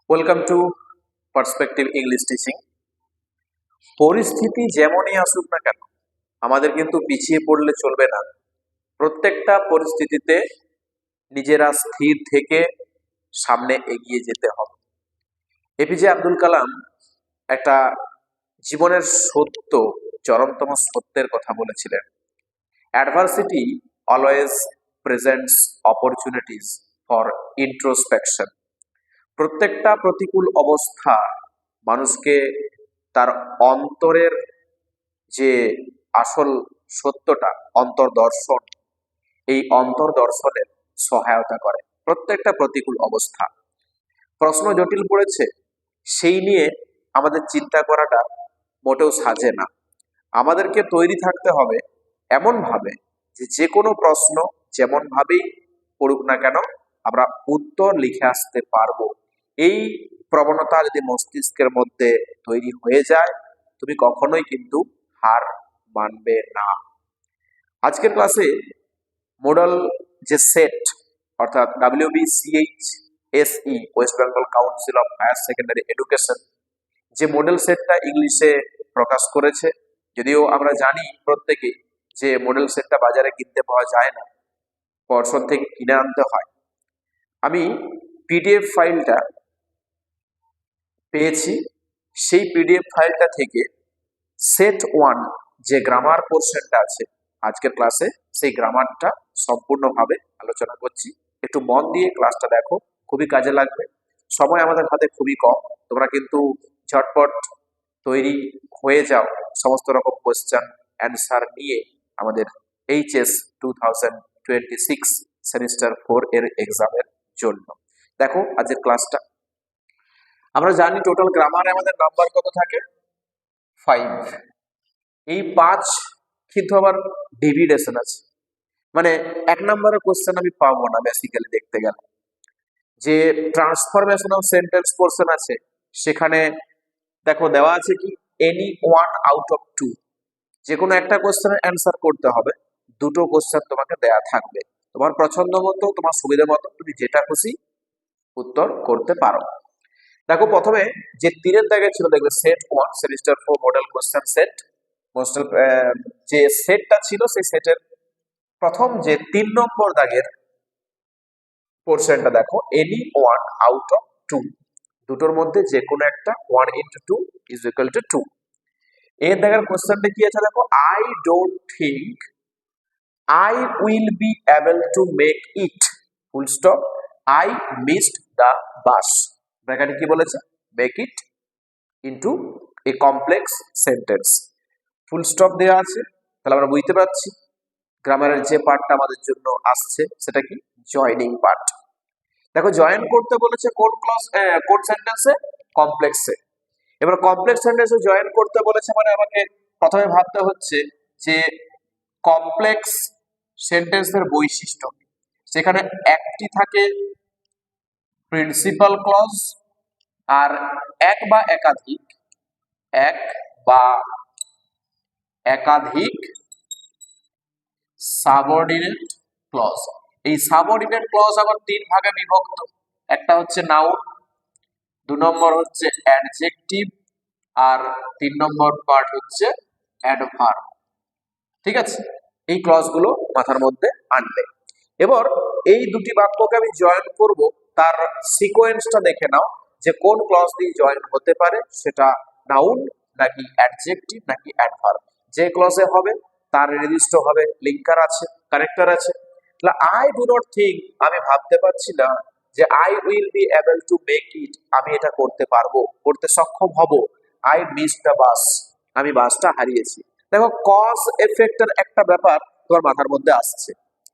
Welcome to perspective English teaching. পরিস্থিতি যেমনই আসুক না কেন আমাদের কিন্তু পিছিয়ে পড়লে চলবে না। প্রত্যেকটা পরিস্থিতিতে নিজেরা স্থির থেকে সামনে এগিয়ে যেতে হবে। এপিজে আব্দুল কালাম একটা জীবনের সত্য, চরমতম সত্যের কথা বলেছিলেন। Adversity always presents opportunities for introspection. প্রত্যেকটা প্রতিকূল অবস্থা মানুষকে তার অন্তরের যে আসল সত্যটা, অন্তর্দর্শন, এই অন্তর্দর্শনের সহায়তা করে। প্রত্যেকটা প্রতিকূল অবস্থা প্রশ্ন জটিল পড়েছে সেই নিয়ে আমাদের চিন্তা করাটা মোটেও সাজে না। আমাদেরকে তৈরি থাকতে হবে এমন ভাবে যে কোনো প্রশ্ন যেমন ভাবেই পড়ুক না কেন আমরা উত্তর লিখে আসতে পারবো। এই প্রবণতা যদি মস্তিষ্কের মধ্যে তৈরি হয়ে যায় তুমি কখনোই কিন্তু হার মানবে না। আজকের ক্লাসে মডেল যে সেট, অর্থাৎ WBCHSE West Bengal council of higher secondary education যে মডেল সেটটা ইংলিশে প্রকাশ করেছে, যদিও আমরা জানি প্রত্যেকে যে মডেল সেটটা বাজারে কিনতে পাওয়া যায় না, পর্ষদ থেকে কিনে আনতে হয়। আমি পিডিএফ ফাইলটা পেয়েছি, সেই পিডিএফ ফাইলটা থেকে সেট 1 যে গ্রামার পোর্শনটা আছে আজকের ক্লাসে, সেই গ্রামারটা সম্পূর্ণভাবে আলোচনা করছি। একটু মন দিয়ে ক্লাসটা দেখো, খুবই কাজে লাগবে। সময় আমাদের হাতে খুবই কম, তোমরা কিন্তু ঝটপট তৈরি হয়ে যাও সমস্ত রকম কোয়েশ্চেন অ্যান্সার নিয়ে আমাদের HS 2026 সেমিস্টার 4 এর এক্সামের জন্য। দেখো আজকের ক্লাসটা আমরা জানি টোটাল গ্রামারে আমাদের নাম্বার কত থাকে? 5। এই 5 কিন্তু আবার ডিভিডেশন আছে, মানে 1 নম্বরের কোশ্চেন আমি পাবো না। বেসিক্যালি দেখতে গেলে যে ট্রান্সফরমেশনাল সেন্টেন্স পোর্শন আছে সেখানে দেখো দেওয়া আছে কি any one out of two, যে কোনো একটা কোশ্চেনের অ্যান্সার করতে হবে। দুটো কোশ্চেন তোমাকে দেয়া থাকবে, তোমার পছন্দ মতো তোমার সুবিধা মতো তুমি যেটা খুশি উত্তর করতে পারো। দেখো প্রথমে যে 3-এর দাগে ছিল দেখবে set 1 semester 4 model question set. যে সেটটা ছিল সেই সেটের প্রথম যে 3 নম্বর দাগের পোর্শনটা দেখো any one out of two, দুটোর মধ্যে যে কোনো একটা 1 into 2 is equal to 2। এর দাগের কোশ্চেনটা কি আছে দেখো, I don't think I will be able to make it full stop I missed the bus। ব্র্যাকেটে কি বলেছে, make it into a complex sentence। Full stop দেওয়া আছে, তাহলে আমরা বুঝতে পারছি গ্রামারের যে পার্টটা আমাদের জন্য আসছে সেটা কি জয়েনিং পার্ট। দেখো জয়েন করতে বলেছে কোন ক্লজ কোন সেন্টেন্সে, কমপ্লেক্সে। এবার কমপ্লেক্স সেন্টেন্সে জয়েন করতে বলেছে মানে আমাকে প্রথমে ভাবতে হচ্ছে যে কমপ্লেক্স সেন্টেন্সের বৈশিষ্ট্য। সেখানে একটি থাকে প্রিন্সিপাল ক্লজ আর এক বা একাধিক সাবঅর্ডিনেট ক্লজ। এই সাবঅর্ডিনেট ক্লজ আবার 3 ভাগে বিভক্ত, একটা হচ্ছে নাউন, 2 নম্বর হচ্ছে অ্যাডজেক্টিভ, আর 3 নম্বর পার্ট হচ্ছে অ্যাডভার্ব। ঠিক আছে, এই ক্লজগুলো মাথার মধ্যে আনলে এবার এই দুটি বাক্যকে আমি জয়েন করব, তার সিকোয়েন্সটা দেখে নাও যে কোন ক্লজ দিয়ে জয়েন হতে পারে, সেটা নাউন নাকি অ্যাডজেক্টিভ নাকি অ্যাডভার্ব। যে ক্লজে হবে তার নির্দিষ্ট হবে লিঙ্কার আছে, কানেক্টর আছে। তাহলে আই ডু নট থিঙ্ক, আমি ভাবতে পারছি না যে I will be able to make it, আমি এটা করতে পারবো, করতে সক্ষম হব। আই মিস দ্য বাস, আমি বাসটা হারিয়েছি। দেখো কজ এফেক্টের একটা ব্যাপার তোমার মাথার মধ্যে আসছে,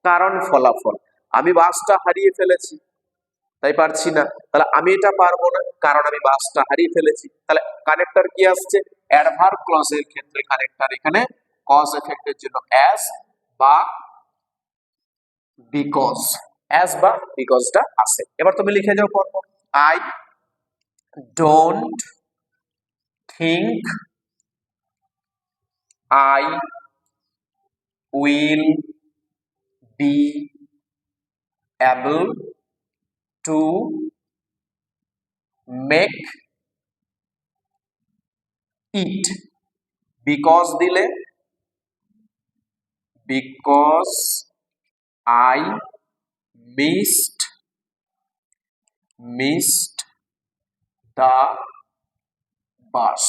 কারণ ফলাফল। আমি বাসটা হারিয়ে ফেলেছি তাই পারছি না, তাহলে আমি এটা পারবো না কারণ আমি বাসটা হারিয়ে ফেলেছি। তাহলে কানেক্টর কি আসছে, অ্যাডভার্ব ক্লজের ক্ষেত্রে কানেক্টর এখানে কজ এফেক্টের জন্য অ্যাজ বা বিকজ, অ্যাজ বা বিকজটা আসে। এবার তুমি লিখে যাও পর পর, I don't think I will be able to make it, because দিলে বিকজ আই মিসড দা বাস।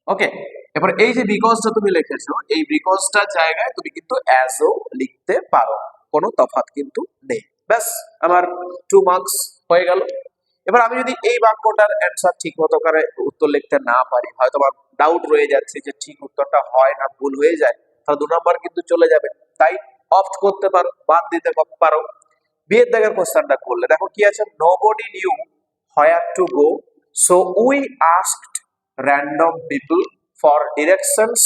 ওকে, এবার এই যে বিকজটা তুমি লিখেছো, এই বিকজটার জায়গায় তুমি কিন্তু অ্যাজও লিখতে পারো, কোনো তফাৎ কিন্তু নেই। ব্যাস, আমার 2 মার্কস হয়ে গেল। এবার আমি যদি এই বাক্যটার অ্যান্সার ঠিক মতো করে উত্তর লিখতে না পারি, হয়তো আমার ডাউট রয়ে যাচ্ছে যে ঠিক উত্তরটা হয় না ভুল হয়ে যায়, তাহলে 2 নম্বর কিন্তু চলে যাবে। তাই অপ্ট করতে পারো, বাদ দিতে পারো। বিয়ের দাগের কোশ্চেনটা করলে দেখো কি আছে, nobody new where to go, so we asked random people for directions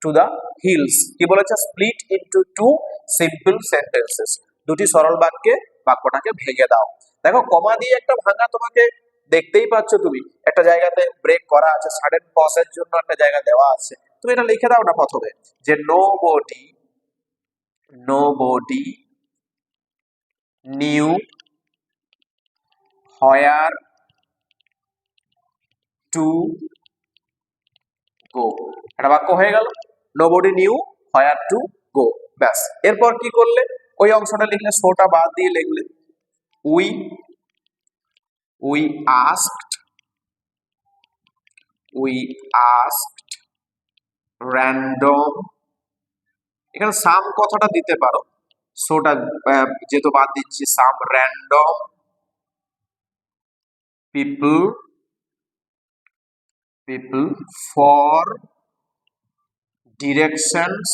to the hills। কি বলেছে, স্প্লিট ইনটু 2 সিম্পল সেন্টেন্সেস, দুটি সরল বাক্যে বাক্যটাকে ভেঙে দাও। দেখো কমা দিয়ে একটা ভাঙা তোমাকে দেখতেই পাচ্ছ, তুমি একটা জায়গাতে ব্রেক করা আছে, সাডেন পজের জন্য একটা জায়গা দেওয়া আছে, তুমি এটা লিখে দাও না প্রথমে, যে nobody new where to go, এটা বাক্য হয়ে গেল, nobody new where to go. ব্যাস, এরপর কি করলে, ওই অংশটা লিখলে, সোটা বাদ দিয়ে লিখলে উই আস্কড র্যান্ডম, এখানে সাম কথাটা দিতে পারো, সোটা যেহেতু বাদ দিচ্ছি, সাম random people for directions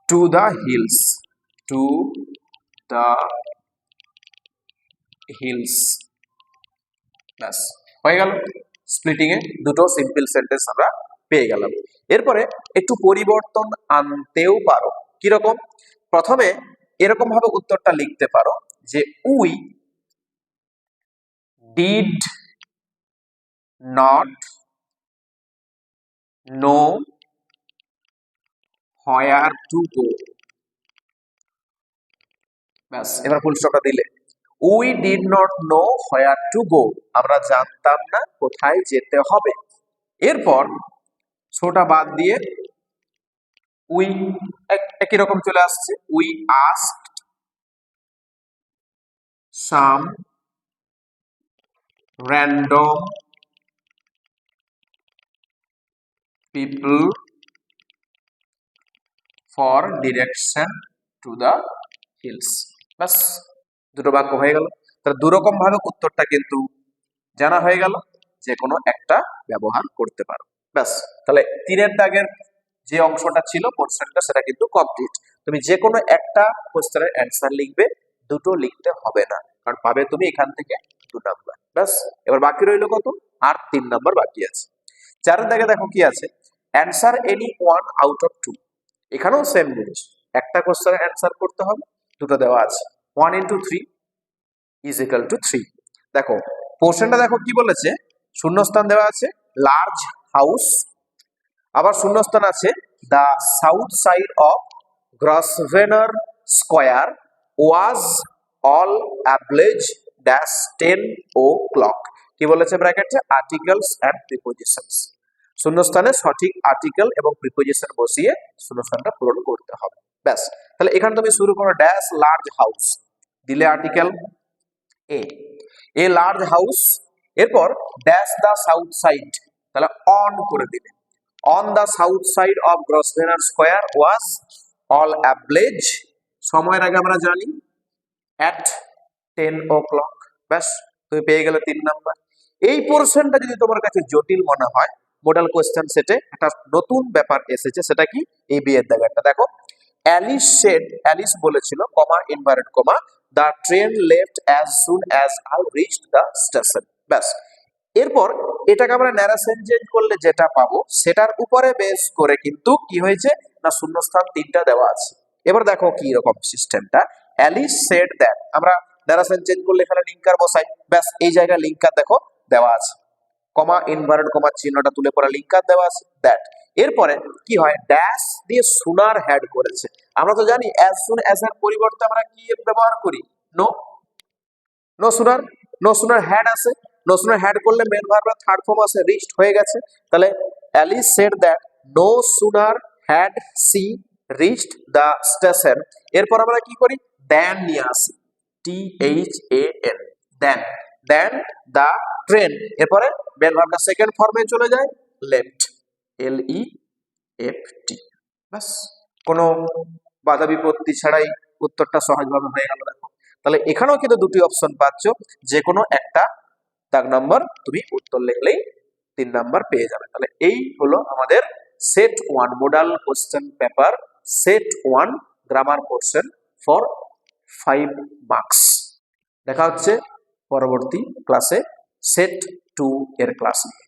to the hills, ব্যাস হয়ে গেল। স্প্লিটিং এ দুটো সিম্পল সেন্টেন্স আমরা পেয়ে গেলাম। এরপরে একটু পরিবর্তন আনতেও পারো, কিরকম, প্রথমে এরকম ভাবে উত্তরটা লিখতে পারো যে we did not know where to go. ব্যাস, এবার ফুল স্টপটা দিলে, we did not know where to go, আমরা জানতাম না কোথায় যেতে হবে। এরপর সোটা বাদ দিয়ে উই একই রকম চলে আসছে, we asked some random people for direction to the hills। বাস, দুটো বাক্য হয়ে গেল। তাহলে দুরকম ভাবে উত্তরটা কিন্তু জানা হয়ে গেল, যে কোনো একটা ব্যবহার করতে পারো। ব্যাস, তাহলে 3 দাগের যে অংশটা ছিল কোশ্চেনটা, সেটা কিন্তু কমপ্লিট। তুমি যে কোনো একটা কোশ্চেনের অ্যান্সার লিখবে, দুটো লিখতে হবে না, কারণ পাবে তুমি এখান থেকে 2 নাম্বার। ব্যাস, এবার বাকি রইলো কত, আর 3 নাম্বার বাকি আছে। 4 দাগে দেখো কি আছে, অ্যান্সার এনি 1 আউট অফ 2। এখানেও সেম জিনিস, একটা কোশ্চেনের অ্যান্সার করতে হবে, দুটো দেওয়া আছে, 1 into 3 is equal to 3। দেখো পোর্শনটা দেখো কি বলেছে, শূন্যস্থান দেওয়া আছে লার্জ হাউস, আবার শূন্যস্থান আছে the south side of Grosvenor Square was all ablaze dash 10 o'clock। কি বলেছে ব্র্যাকেটে, আর্টিকেলস অ্যান্ড প্রিপোজিশনস, শূন্যস্থানে সঠিক আর্টিকেল এবং প্রিপোজিশন বসিয়ে শূন্যস্থানটা পূরণ করতে হবে। ব্যাস, তাহলে এখানে তুমি শুরু করো, ড্যাশ লার্জ হাউস, দিলে আর্টিকেল এ লার্জ হাউস, এরপর ড্যাশ দ্য সাউথ সাইড, তাহলে অন করে দিলে, on the south side of Grosvenor Square was all ablaze, সময়ের আগে আমরা জানি অ্যাট 10 o'clock। ব্যাস, তুমি পেয়ে গেলে 3 নাম্বার। এই পোর্শনটা যদি তোমার কাছে জটিল মনে হয়, মডেল কোয়েশ্চেন সেটে একটা নতুন ব্যাপার এসেছে, সেটা কি, এই বিয়ের দাগটা দেখো, অ্যালিস সেড, অ্যালিস বলেছিল, comma inverted comma, the train left as soon as I reached the station. ব্যাস, এরপর এটাকে আমরা ন্যারেশন চেঞ্জ করলে যেটা পাবো, সেটার উপরে বেস করে কিন্তু কি হয়েছে না, শূন্যস্থান 3টা দেওয়া আছে। এবার দেখো কি রকম সিস্টেমটা, অ্যালিস সেড দ্যাট, আমরা ন্যারেশন চেঞ্জ করলে এখানে লিঙ্কার বসাই, ব্যাস এই জায়গায় লিঙ্কার দেখো দেওয়া আছে, কমা ইনভার্টেড কমা চিহ্নটা তুলে পরে লিঙ্কার দেওয়া আছে দ্যাট। এরপরে কি হয়, ড্যাশ দিয়ে সুনার হ্যাড করেছে, আমরা তো জানি অ্যাজ সুন অ্যাজ এর পরিবর্তে আমরা কি ব্যবহার করি, no. No sooner, no sooner had আছে, নো সুনার হ্যাড করলে মেন ভার্বের থার্ড ফর্ম আছে রিচড হয়ে গেছে। তাহলে Alice said that no sooner had she reached the station. এরপর আমরা কি করি, দেন নিয়ে আসি, THAN, then, then the train. এরপরে মেন ভার্বটা সেকেন্ড ফর্মে চলে যায়, লেফট, LEFT। বাস, কোনো বাধা বিপত্তি ছাড়াই উত্তরটা সহজভাবে হয়ে গেল। দেখো, তাহলে এখানেও কিন্তু দুটি অপশন পাচ্ছ, যে কোনো একটা দাগ নম্বর তুমি উত্তর লিখলেই 3 নাম্বার পেয়ে যাবে। তাহলে এই হলো আমাদের set 1 model question paper, set 1 grammar question for 5 marks. দেখা হচ্ছে পরবর্তী ক্লাসে সেট 2 এর ক্লাস নিয়ে।